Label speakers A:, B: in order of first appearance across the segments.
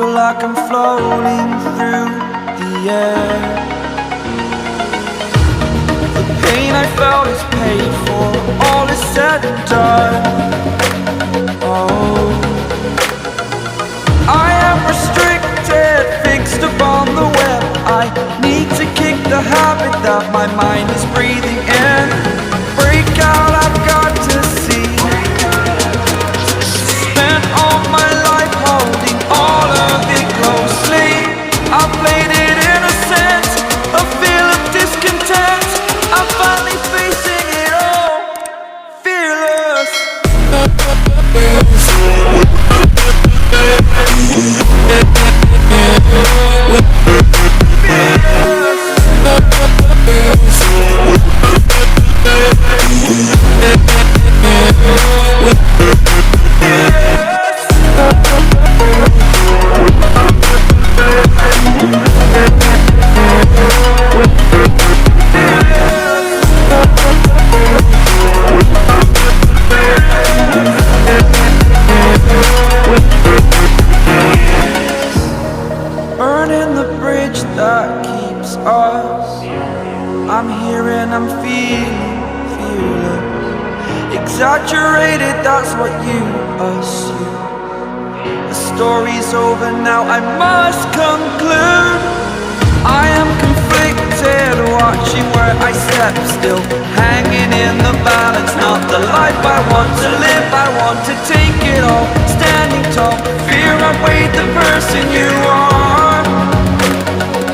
A: feel like I'm floating through the air. The pain I felt is paid for, all is said and done. Oh, I am restricted, fixed upon the web. I need to kick the habit that my mind is breathing in. Break out, I've got to see. Spent all my life holding all of it closely. I played it innocent, a feel of discontent. I'm finally facing it all, fearless. Burning the bridge that keeps us. I'm here and I'm feeling fearless. Exaggerated, that's what you assume. The story's over now, I must conclude. I am conflicted, watching where I step still, hanging in the balance. Not the life I want to live, I want to take it all. Standing tall, fear I weighed the person you are.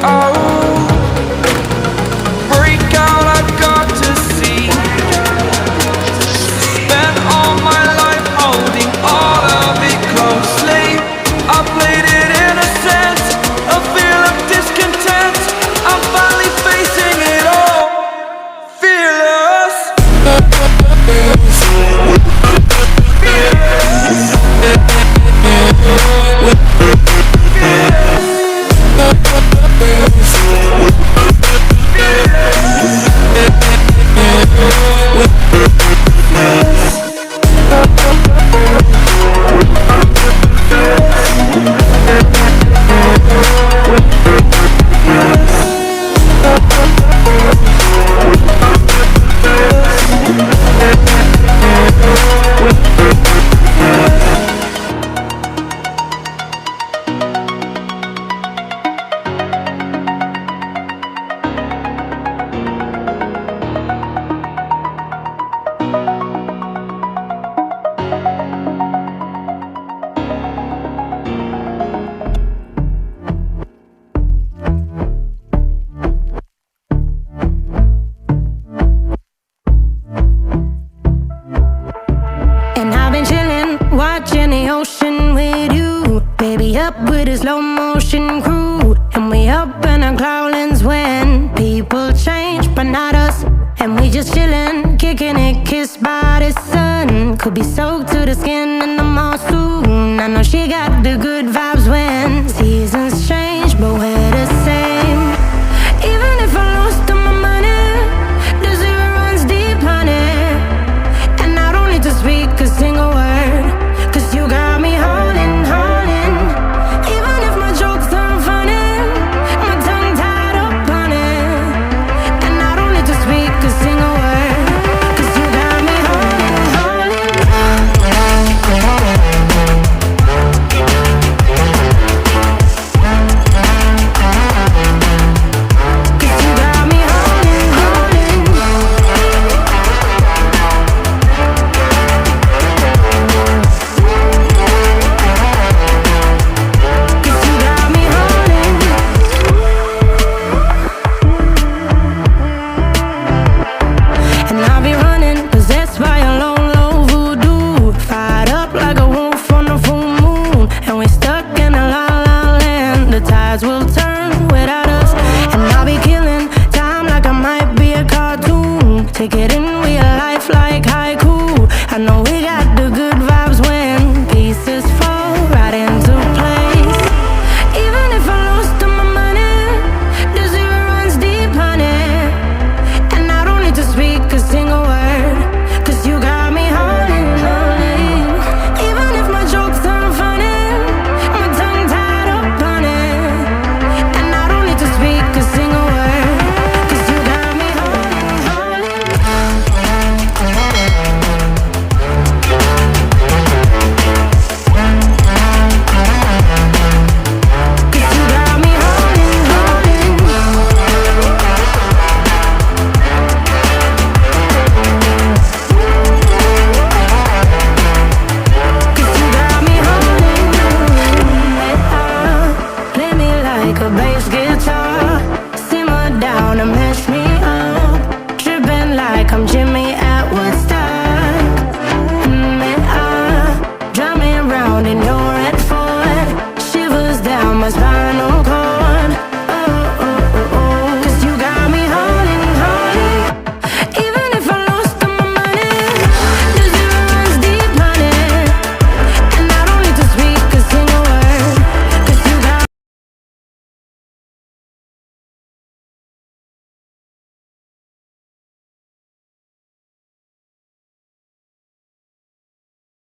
A: Oh, break out, I've got to see. Spent all my life holding all of it closely. I played it innocent, a feel of discontent. I'm finally facing it all, fearless.
B: Watching the ocean with you, baby, up with a slow motion crew. And we up in our cloudlands when people change, but not us. And we just chillin', kicking it, kissed by the sun. Could be soaked to the skin in the monsoon. I know she got the good